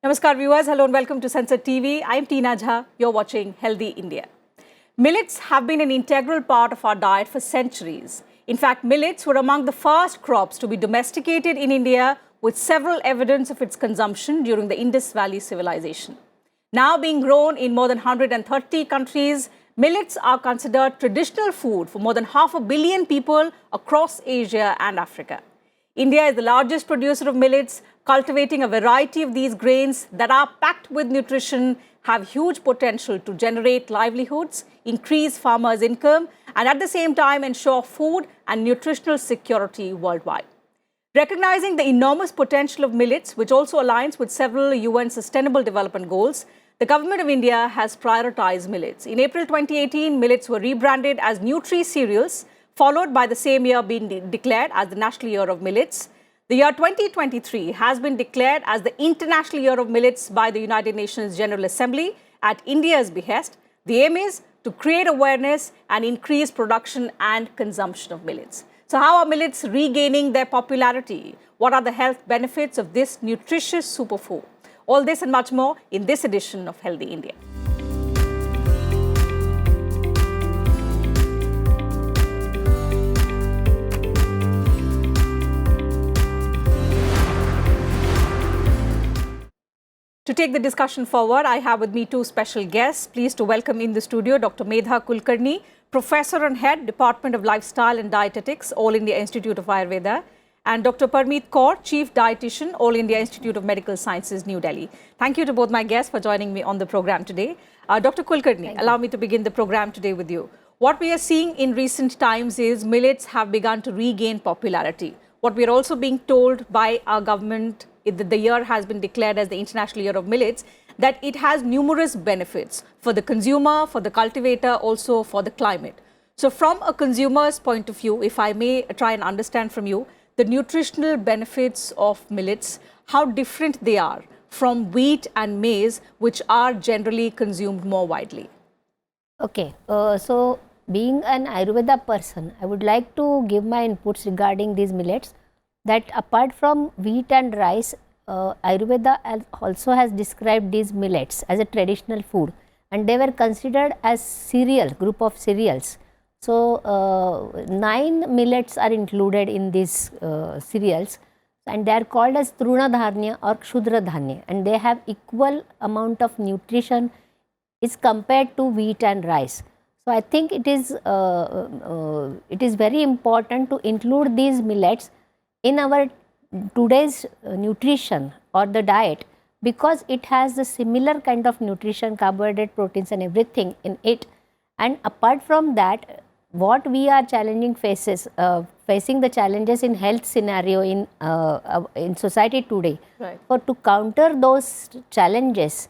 Namaskar viewers, hello and welcome to Sansad TV. I'm Tina Jha, you're watching Healthy India. Millets have been an integral part of our diet for centuries. In fact, millets were among the first crops to be domesticated in India, with several evidence of its consumption during the Indus Valley civilization. Now being grown in more than 130 countries, millets are considered traditional food for more than 500 million people across Asia and Africa. India is the largest producer of millets, cultivating a variety of these grains that are packed with nutrition, have huge potential to generate livelihoods, increase farmers' income, and at the same time ensure food and nutritional security worldwide. Recognizing the enormous potential of millets, which also aligns with several UN Sustainable Development Goals, the Government of India has prioritized millets. In April 2018, millets were rebranded as Nutri Cereals, followed by the same year being declared as the National Year of Millets. The year 2023 has been declared as the International Year of Millets by the United Nations General Assembly at India's behest. The aim is to create awareness and increase production and consumption of millets. So how are millets regaining their popularity? What are the health benefits of this nutritious superfood? All this and much more in this edition of Healthy India. To take the discussion forward, I have with me two special guests. Pleased to welcome in the studio Dr. Medha Kulkarni, Professor and Head, Department of Lifestyle and Dietetics, All India Institute of Ayurveda, and Dr. Parmeet Kaur, Chief Dietitian, All India Institute of Medical Sciences, New Delhi. Thank you to both my guests for joining me on the program today. Dr. Kulkarni, allow me to begin the program today with you. What we are seeing in recent times is millets have begun to regain popularity. What we are also being told by our government, the year has been declared as the International Year of Millets, that it has numerous benefits for the consumer, for the cultivator, also for the climate. So from a consumer's point of view, if I may try and understand from you, the nutritional benefits of millets, how different they are from wheat and maize, which are generally consumed more widely. Okay, so being an Ayurveda person, I would like to give my inputs regarding these millets, that apart from wheat and rice, Ayurveda also has described these millets as a traditional food, and they were considered as cereal, group of cereals. So 9 millets are included in these cereals, and they are called as Truna Dharnya or Kshudra Dhanya, and they have equal amount of nutrition is compared to wheat and rice. So I think it is very important to include these millets in our today's nutrition or the diet, because it has the similar kind of nutrition, carbohydrate, proteins and everything in it. And apart from that, what we are facing the challenges in health scenario in society today. Right. For to counter those challenges,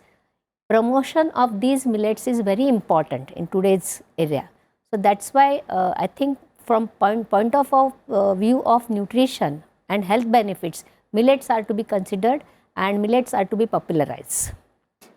promotion of these millets is very important in today's area. So that's why I think from point of view of nutrition and health benefits, millets are to be considered and millets are to be popularized.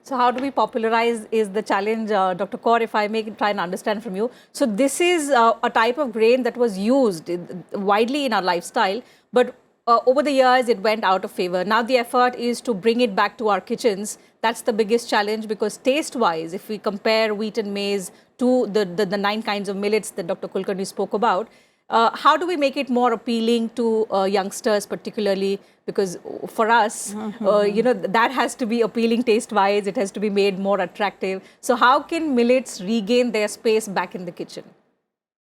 So how do we popularize is the challenge, Dr. Kaur, if I may try and understand from you. So this is a type of grain that was used widely in our lifestyle, but over the years it went out of favor. Now the effort is to bring it back to our kitchens. That's the biggest challenge, because taste-wise, if we compare wheat and maize to the 9 kinds of millets that Dr. Kulkarni spoke about, how do we make it more appealing to youngsters particularly? Because for us, that has to be appealing taste-wise, it has to be made more attractive. So how can millets regain their space back in the kitchen?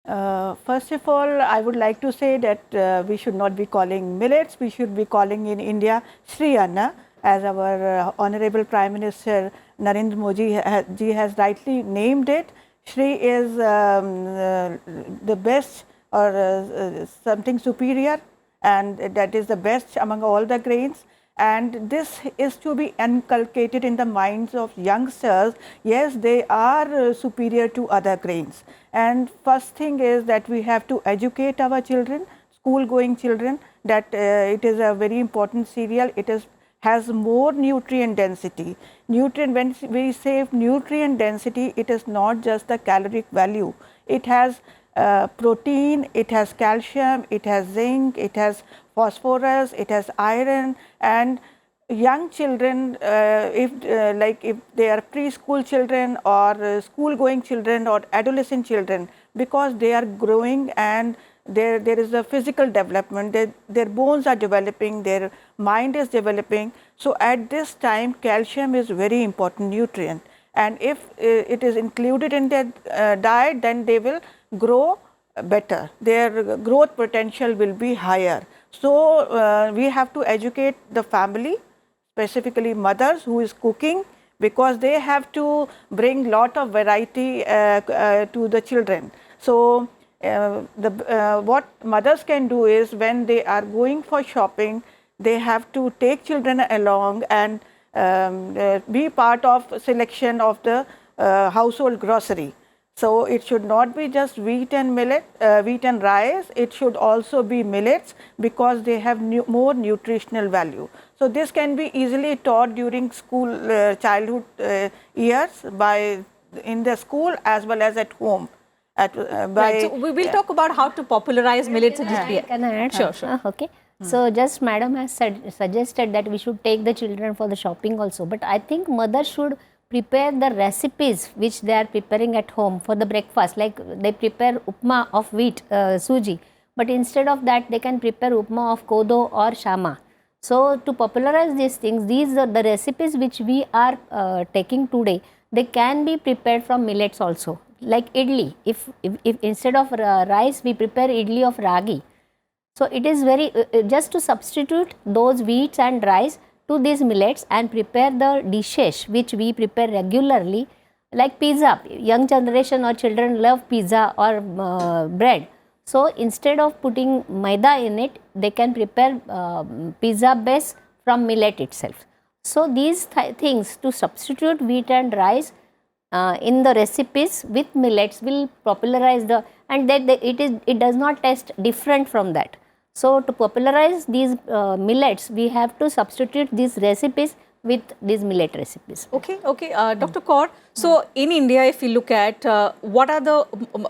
First of all, I would like to say that we should not be calling millets, we should be calling in India Sri Anna, as our Honorable Prime Minister Narendra Modi ji has rightly named it. Shri is the best or something superior, and that is the best among all the grains. And this is to be inculcated in the minds of youngsters. Yes, they are superior to other grains. And first thing is that we have to educate our children, school going children, that it is a very important cereal. It has more nutrient density. When we say nutrient density, it is not just the caloric value. It has protein, it has calcium, it has zinc, it has phosphorus, it has iron, and young children, if they are preschool children or school going children or adolescent children, because they are growing and there is a physical development, their bones are developing, their mind is developing. So at this time calcium is very important nutrient, and if it is included in their diet, then they will grow better, their growth potential will be higher. So we have to educate the family, specifically mothers who is cooking, because they have to bring lot of variety to the children. So what mothers can do is, when they are going for shopping, they have to take children along and be part of selection of the household grocery. So it should not be just wheat and millet, wheat and rice. It should also be millets, because they have more nutritional value. So this can be easily taught during school childhood years in the school as well as at home. Right. So we will talk about how to popularize millets. Can I add? Sure. Okay. So just madam has suggested that we should take the children for the shopping also, but I think mothers should prepare the recipes which they are preparing at home for the breakfast. Like they prepare upma of wheat, suji, but instead of that they can prepare upma of kodo or shama. So to popularize these things, these are the recipes which we are taking today. They can be prepared from millets also, like idli. If instead of rice we prepare idli of ragi. So it is very just to substitute those wheats and rice to these millets and prepare the dishes which we prepare regularly, like pizza. Young generation or children love pizza or bread. So instead of putting maida in it, they can prepare pizza base from millet itself. So these things to substitute wheat and rice in the recipes with millets will popularize the, and that it does not taste different from that. So to popularize these millets, we have to substitute these recipes with these millet recipes. Okay. Dr. Kaur, so in India, if we look at what are the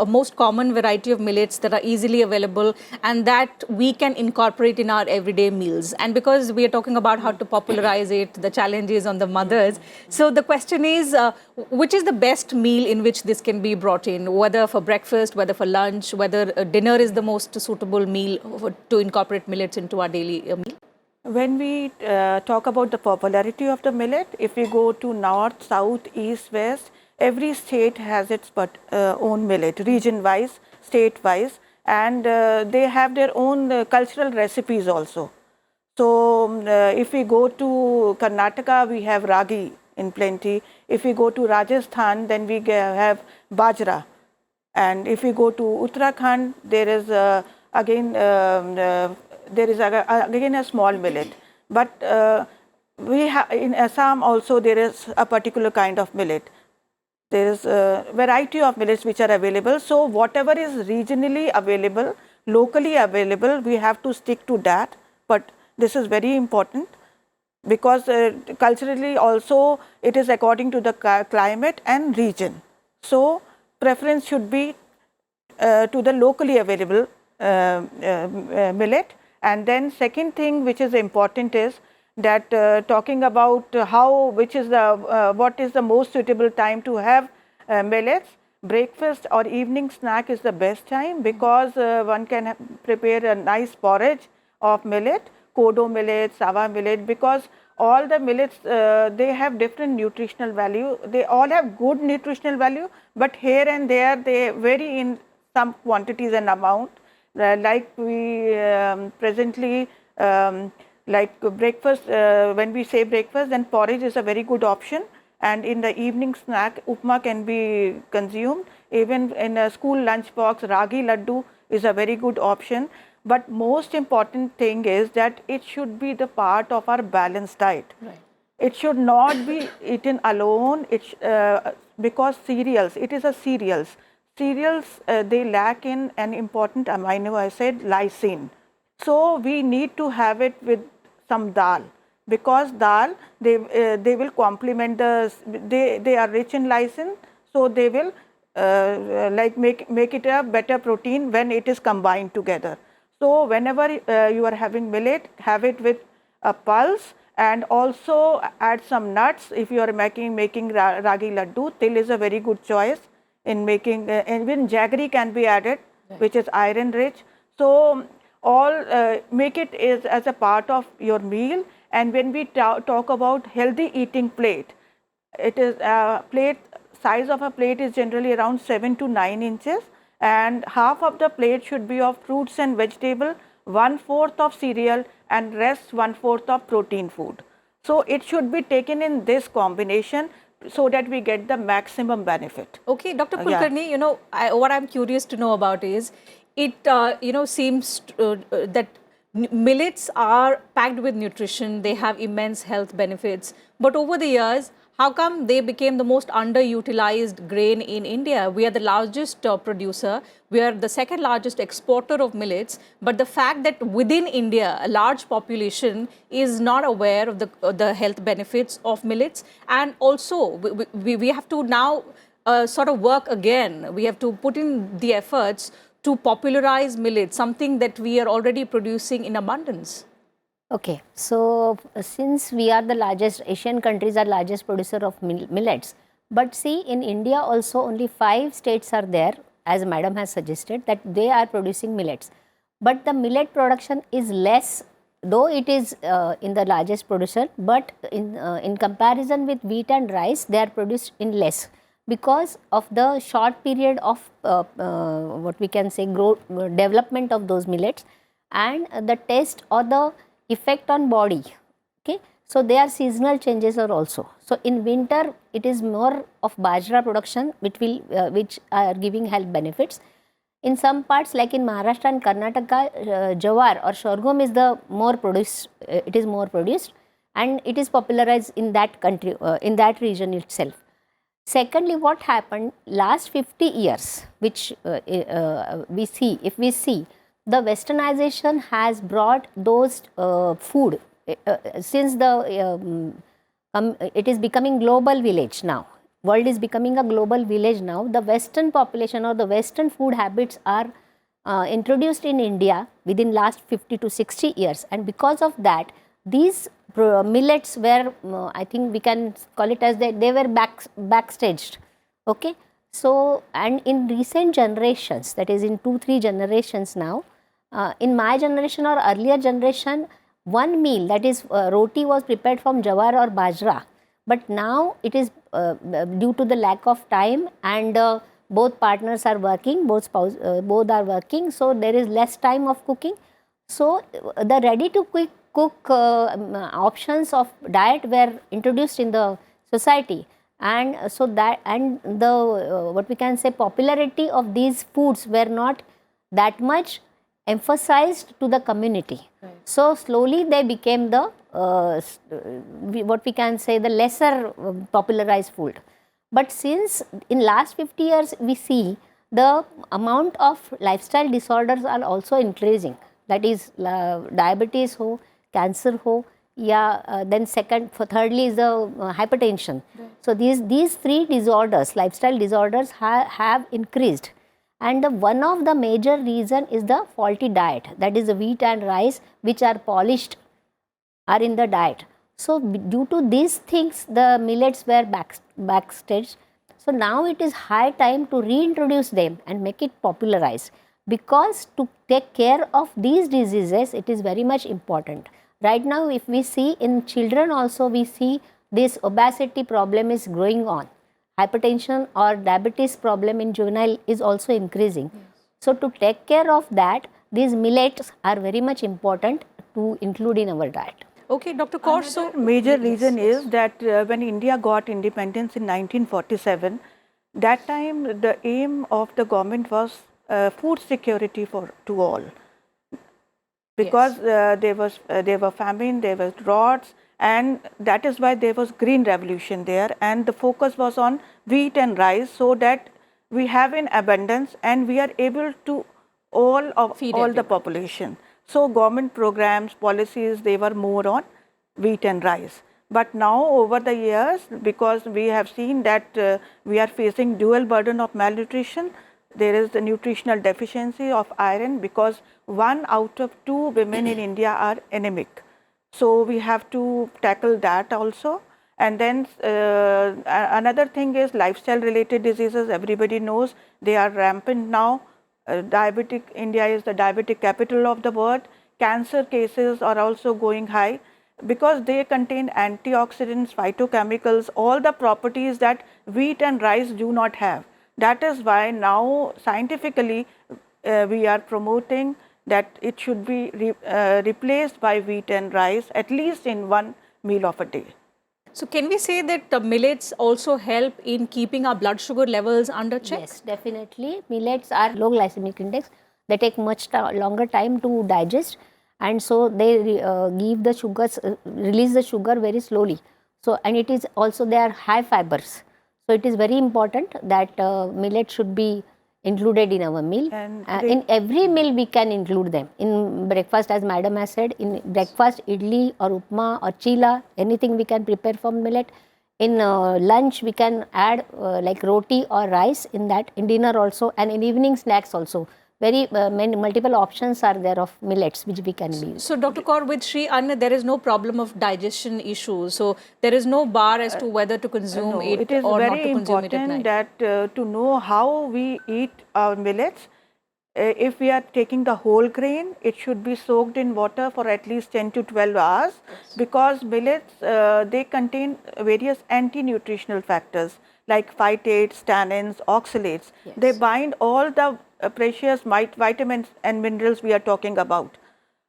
most common variety of millets that are easily available and that we can incorporate in our everyday meals? And because we are talking about how to popularize it, the challenges on the mothers. So the question is, which is the best meal in which this can be brought in, whether for breakfast, whether for lunch, whether dinner is the most suitable meal to incorporate millets into our daily meal? When we talk about the popularity of the millet, if we go to north, south, east, west, every state has its own millet, region wise, state wise, and they have their own cultural recipes also. So if we go to Karnataka, we have ragi in plenty. If we go to Rajasthan, then we have bajra. And if we go to Uttarakhand, there is again a small millet. But we have in Assam also there is a particular kind of millet. There is a variety of millets which are available. So whatever is regionally available, locally available, we have to stick to that. But this is very important, because culturally also it is according to the climate and region. So preference should be to the locally available millet. And then second thing which is important is that talking about what is the most suitable time to have millets, breakfast or evening snack is the best time, because one can prepare a nice porridge of millet, kodo millet, sawa millet, because all the millets they have different nutritional value. They all have good nutritional value, but here and there they vary in some quantities and amount. Like we presently, like breakfast, when we say breakfast, then porridge is a very good option. And in the evening snack, upma can be consumed. Even in a school lunch box, ragi laddu is a very good option. But most important thing is that it should be the part of our balanced diet. Right. It should not be eaten alone. Because cereals, it is a cereals. Cereals, they lack in an important amino acid, lysine. So we need to have it with some dal, because dal, they will complement they are rich in lysine, so they will like make it a better protein when it is combined together. So whenever you are having millet, have it with a pulse and also add some nuts. If you are making ragi laddu, til is a very good choice in making, and even jaggery can be added, which is iron rich. So all make it as a part of your meal. And when we talk about healthy eating plate, it is size of a plate is generally around 7 to 9 inches, and half of the plate should be of fruits and vegetable, 1/4 of cereal, and rest 1/4 of protein food. So it should be taken in this combination so that we get the maximum benefit. Okay, Dr. Kulkarni, what I'm curious to know about is, it seems that millets are packed with nutrition, they have immense health benefits, but over the years, how come they became the most underutilized grain in India? We are the largest producer, we are the second largest exporter of millets, but the fact that within India, a large population is not aware of the health benefits of millets, and also we have to now sort of work again, we have to put in the efforts to popularize millet, something that we are already producing in abundance. Okay, so since we are the largest, Asian countries are largest producer of millets, but see, in India also only 5 states are there, as madam has suggested, that they are producing millets. But the millet production is less, though it is in the largest producer, but in comparison with wheat and rice, they are produced in less, because of the short period of what we can say development of those millets, and the taste or the effect on body. Okay, so there are seasonal changes are also. So in winter it is more of bajra production which are giving health benefits. In some parts like in Maharashtra and Karnataka, jawar or sorghum is the more produced, it is more produced, and it is popularized in that country, in that region itself. Secondly, what happened last 50 years, which we see, if we see, the westernization has brought those food since the it is becoming global village now. World is becoming a global village now. The western population or the western food habits are introduced in India within last 50 to 60 years, and because of that, these millets were, I think we can call it as they were backstaged. Okay, so and in recent generations, that is in 2-3 generations now, in my generation or earlier generation, one meal, that is roti, was prepared from jawar or bajra, but now it is due to the lack of time, and both partners are working, both are working, so there is less time of cooking. So the ready to cook options of diet were introduced in the society, and so that, and the what we can say, popularity of these foods were not that much emphasized to the community. Right. So slowly they became the what we can say, the lesser popularized food. But since in last 50 years we see the amount of lifestyle disorders are also increasing, that is diabetes ho, cancer ho, yeah, then thirdly is the hypertension. Right. So these 3 disorders, lifestyle disorders, have increased, and one of the major reason is the faulty diet, that is the wheat and rice which are polished are in the diet. So due to these things, the millets were backstaged. So now it is high time to reintroduce them and make it popularized, because to take care of these diseases, it is very much important. Right now, if we see in children also, we see this obesity problem is growing on. Hypertension or diabetes problem in juvenile is also increasing. Yes. So to take care of that, these millets are very much important to include in our diet. Okay, Dr. Kaur, so major reason is that when India got independence in 1947, that time the aim of the government was food security to all, because yes, there were famine, there was droughts, and that is why there was green revolution there, and the focus was on wheat and rice, so that we have in abundance and we are able to feed all the population. So government programs, policies, they were more on wheat and rice. But now over the years, because we have seen that we are facing dual burden of malnutrition, there is the nutritional deficiency of iron, because 1 out of 2 women in India are anemic. So we have to tackle that also. And then another thing is lifestyle related diseases. Everybody knows they are rampant now. India is the diabetic capital of the world. Cancer cases are also going high because they contain antioxidants, phytochemicals, all the properties that wheat and rice do not have. That is why now scientifically we are promoting that it should be replaced by wheat and rice at least in one meal of a day. So can we say that millets also help in keeping our blood sugar levels under check? Yes, definitely. Millets are low glycemic index. They take much longer time to digest, and so they give the sugars, release the sugar very slowly. So, and it is also, they are high fibers. So it is very important that millet should be included in our meal. And in every meal we can include them. In breakfast, as madam has said, in breakfast, idli or upma or chila, anything we can prepare from millet. In lunch we can add like roti or rice in that, in dinner also, and in evening snacks also. Very many multiple options are there of millets which we can use. So Dr. Kaur, with Sri Anna, there is no problem of digestion issues. So there is no bar as to whether to consume no, it it is or not very to consume it at important night. that to know how we eat our millets. If we are taking the whole grain, it should be soaked in water for at least 10 to 12 hours because millets, they contain various anti-nutritional factors like phytates, tannins, oxalates. They bind all the precious vitamins and minerals we are talking about.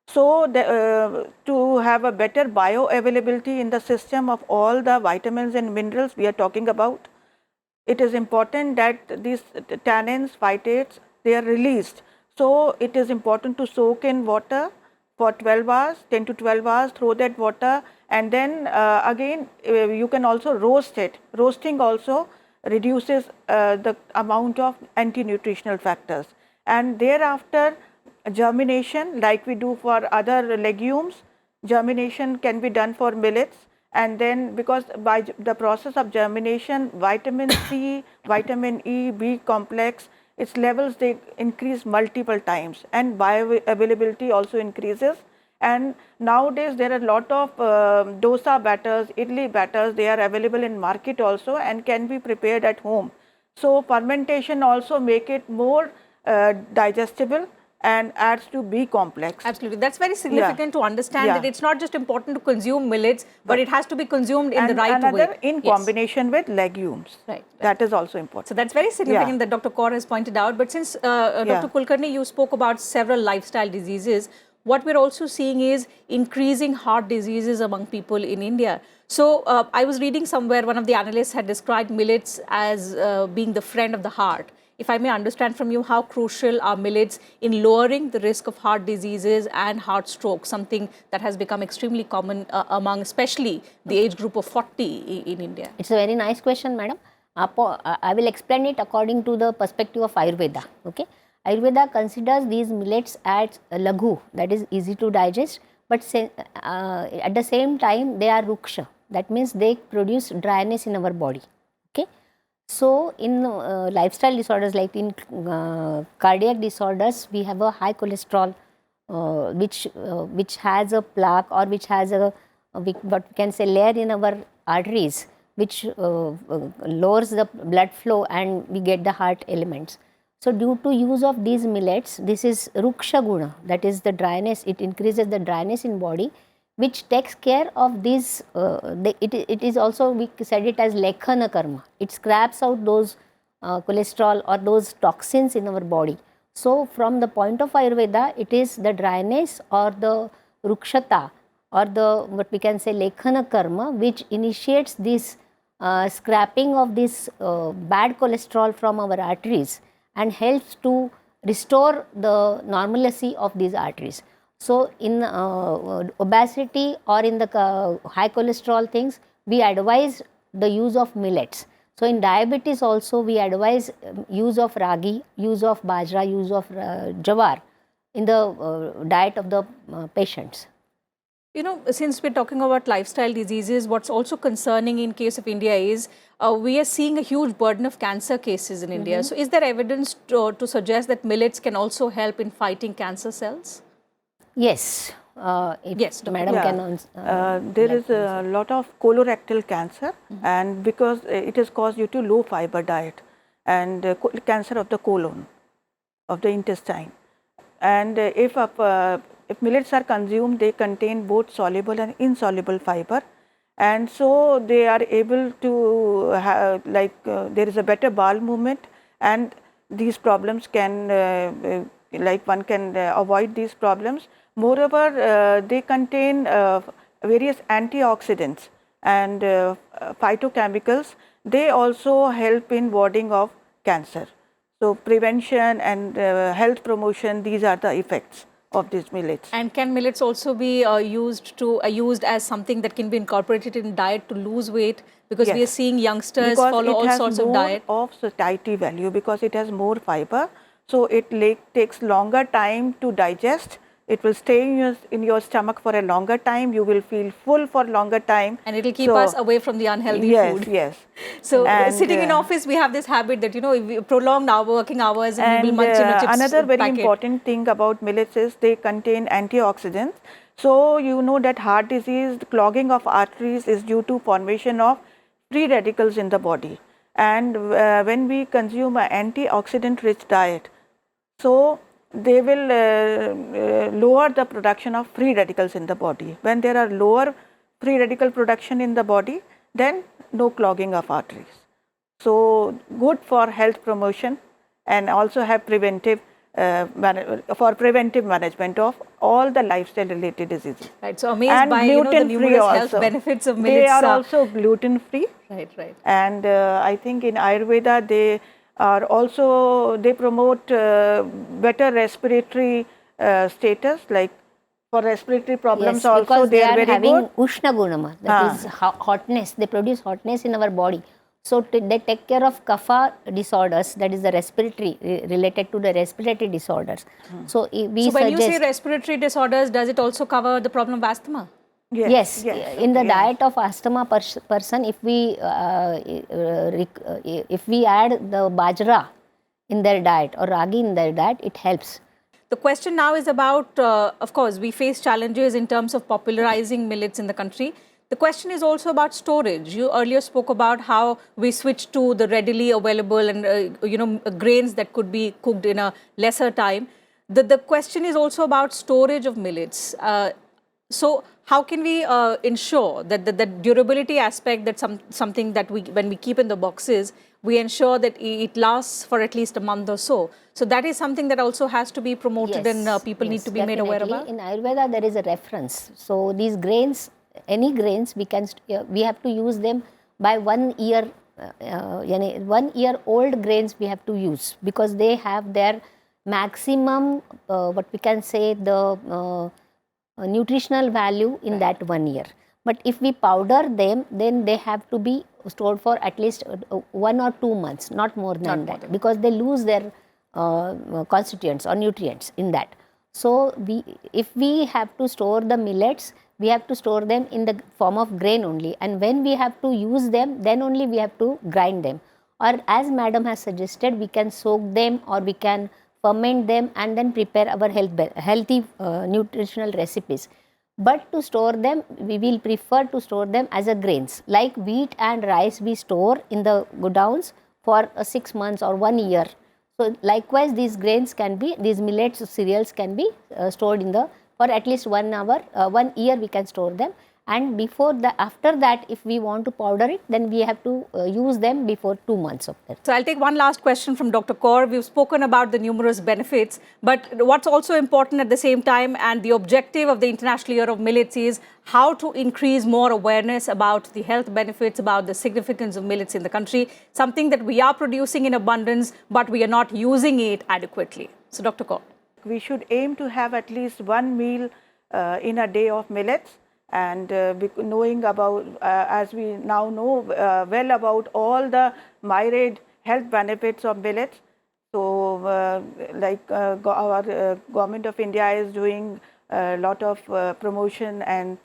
So, to have a better bioavailability in the system of all the vitamins and minerals we are talking about, it is important that these tannins, phytates, they are released. So, it is important to soak in water for 12 hours, 10 to 12 hours, throw that water, and then again you can also roast it. Roasting also reduces the amount of anti-nutritional factors. And thereafter, germination, like we do for other legumes, germination can be done for millets. And then because by the process of germination, vitamin C, vitamin E, B complex, its levels, they increase multiple times, and bioavailability also increases. And nowadays there are a lot of dosa batters, idli batters, they are available in market also and can be prepared at home. So fermentation also make it more digestible and adds to B complex. Absolutely. That's very significant to understand that it's not just important to consume millets, but it has to be consumed in the right way. Another in combination with legumes. Right. That is also important. So that's very significant that Dr. Kaur has pointed out. But since Dr. Kulkarni, you spoke about several lifestyle diseases, what we're also seeing is increasing heart diseases among people in India. So I was reading somewhere, one of the analysts had described millets as being the friend of the heart. If I may understand from you, how crucial are millets in lowering the risk of heart diseases and heart stroke, something that has become extremely common among especially the age group of 40 in India? It's a very nice question, madam. I will explain it according to the perspective of Ayurveda. Okay, Ayurveda considers these millets as laghu, that is easy to digest, but at the same time they are ruksha, that means they produce dryness in our body. Okay, so in lifestyle disorders, like in cardiac disorders, we have a high cholesterol which has a plaque, or which has a what we can say layer in our arteries, which lowers the blood flow and we get the heart elements. So due to use of these millets, this is ruksha guna, that is the dryness, it increases the dryness in body, which takes care of this. It is also, we said it as lekhana karma, it scraps out those cholesterol or those toxins in our body. So from the point of Ayurveda, it is the dryness or the rukshata or the what we can say lekhana karma which initiates this scrapping of this bad cholesterol from our arteries and helps to restore the normalcy of these arteries. So in obesity or in the high cholesterol things, we advise the use of millets. So in diabetes also we advise use of ragi, use of bajra, use of jawar in the diet of the patients. You know, since we're talking about lifestyle diseases, what's also concerning in case of India is we are seeing a huge burden of cancer cases in India. So is there evidence to suggest that millets can also help in fighting cancer cells? Yes, if Yes, Dr. Madam Yeah. can answer. There is a lot of colorectal cancer, and because it is caused due to low fiber diet and cancer of the colon, of the intestine. And if millets are consumed, they contain both soluble and insoluble fiber, and so they are able to have there is a better bowel movement, and these problems can one can avoid these problems. Moreover, they contain various antioxidants and phytochemicals. They also help in warding of cancer. So, prevention and health promotion, these are the effects of these millets. And can millets also be used as something that can be incorporated in diet to lose weight? Because we are Yes. seeing youngsters Because follow all it has sorts of more diet. of satiety value, because it has more fiber. So, it takes longer time to digest. It will stay in your stomach for a longer time. You will feel full for longer time. And it will keep us away from the unhealthy yes, food. Yes, So, and, sitting in office, we have this habit that, you know, we prolonged our working hours and we will munch in a chips another very packet. important thing about millets is they contain antioxidants. So, you know that heart disease, clogging of arteries is due to formation of free radicals in the body. And when we consume an antioxidant rich diet, so they will lower the production of free radicals in the body. When there are lower free radical production in the body, then no clogging of arteries. So, good for health promotion and also have preventive management of all the lifestyle related diseases. Right. So, amazed And by the numerous health benefits of millets. They are also gluten free. Right. And I think in Ayurveda they are also, they promote better respiratory status, like for respiratory problems Yes, also because they are are very having good. Ushna Gunama, that is hotness. They produce hotness in our body. So they take care of kapha disorders, that is the respiratory, related to the respiratory disorders. So we So, when suggest, you say respiratory disorders, does it also cover the problem of asthma? Yes, in the diet of asthma person, if we add the bajra in their diet or ragi in their diet, it helps. The question now is about, of course, we face challenges in terms of popularizing millets in the country. The question is also about storage. You earlier spoke about how we switched to the readily available and grains that could be cooked in a lesser time. The question is also about storage of millets. So, how can we ensure that the durability aspect, that something that when we keep in the boxes, we ensure that it lasts for at least a month or so. So that is something that also has to be promoted, and people need to be made aware about. In Ayurveda, there is a reference. So these grains, any grains, we have to use them by 1 year. 1 year old grains we have to use, because they have their maximum, what we can say, the nutritional value in that 1 year. But if we powder them, then they have to be stored for at least 1 or 2 months, not more than that, because they lose their constituents or nutrients in that. So if we have to store the millets, we have to store them in the form of grain only, and when we have to use them, then only we have to grind them. Or as madam has suggested, we can soak them or we can ferment them and then prepare our healthy nutritional recipes. But to store them, we will prefer to store them as a grains. Like wheat and rice, we store in the godowns for 6 months or 1 year. So likewise, these grains can be, these millets cereals can be stored in the, for at least 1 hour, 1 year we can store them. And after that, if we want to powder it, then we have to use them before 2 months of that. So I'll take one last question from Dr. Kaur. We've spoken about the numerous benefits, but what's also important at the same time, and the objective of the International Year of Millets, is how to increase more awareness about the health benefits, about the significance of millets in the country, something that we are producing in abundance, but we are not using it adequately. So Dr. Kaur. We should aim to have at least 1 meal in a day of millets. And knowing about, as we now know well about all the myriad health benefits of millets. So our government of India is doing a lot of promotion and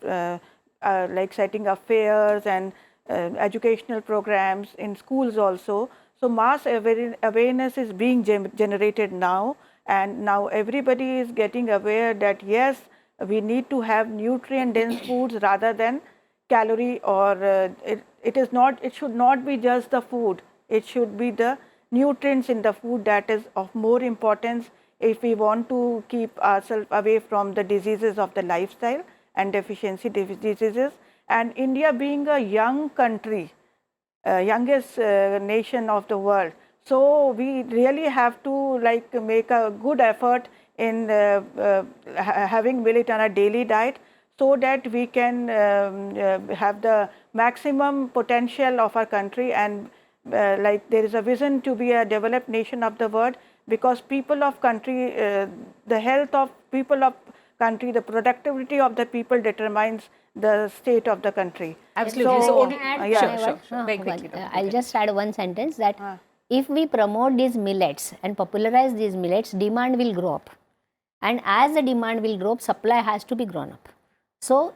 like setting up fairs and educational programs in schools also. So mass awareness is being generated now, and now everybody is getting aware that yes, We need to have nutrient dense foods rather than calorie, or it should not be just the food. It should be the nutrients in the food that is of more importance if we want to keep ourselves away from the diseases of the lifestyle and deficiency diseases. And India being a young country, youngest nation of the world, so we really have to make a good effort in having millet on a daily diet, so that we can have the maximum potential of our country. And there is a vision to be a developed nation of the world, because people of country, the health of people of country, the productivity of the people determines the state of the country. Absolutely. So, So only, yeah. Very quickly. I'll just add one sentence that if we promote these millets and popularize these millets, demand will grow up. And as the demand will grow up, supply has to be grown up. So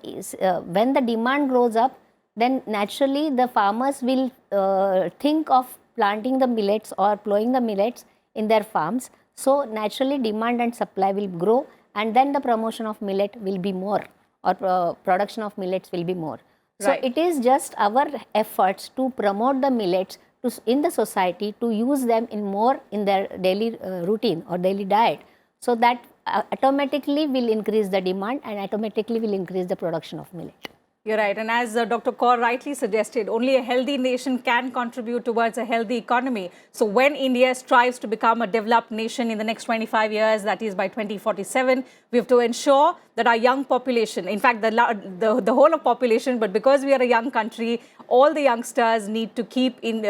when the demand grows up, then naturally the farmers will think of planting the millets or plowing the millets in their farms. So naturally demand and supply will grow, and then the promotion of millet will be more, or production of millets will be more. So Right. it is just our efforts to promote the millets in the society, to use them in their daily routine or daily diet, so that automatically will increase the demand and automatically will increase the production of millet. You're right. And as Dr. Kaur rightly suggested, only a healthy nation can contribute towards a healthy economy. So when India strives to become a developed nation in the next 25 years, that is by 2047, we have to ensure that our young population, in fact, the whole of population, but because we are a young country, all the youngsters need to keep in,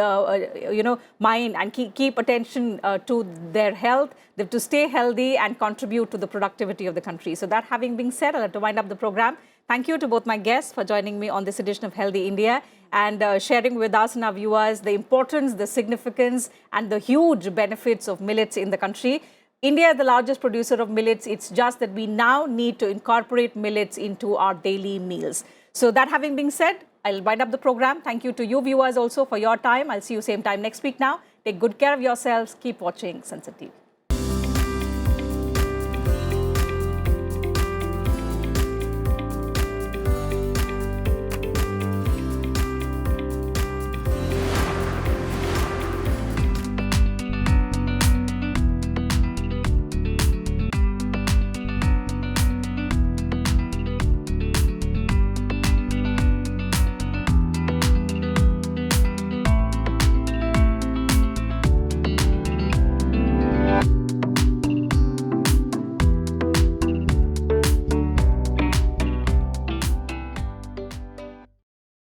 mind and keep attention to their health. They have to stay healthy and contribute to the productivity of the country. So that having been said, I'll have to wind up the program. Thank you to both my guests for joining me on this edition of Healthy India and sharing with us and our viewers the importance, the significance and the huge benefits of millets in the country. India is the largest producer of millets. It's just that we now need to incorporate millets into our daily meals. So that having been said, I'll wind up the program. Thank you to you viewers also for your time. I'll see you same time next week now. Take good care of yourselves. Keep watching Sansad TV.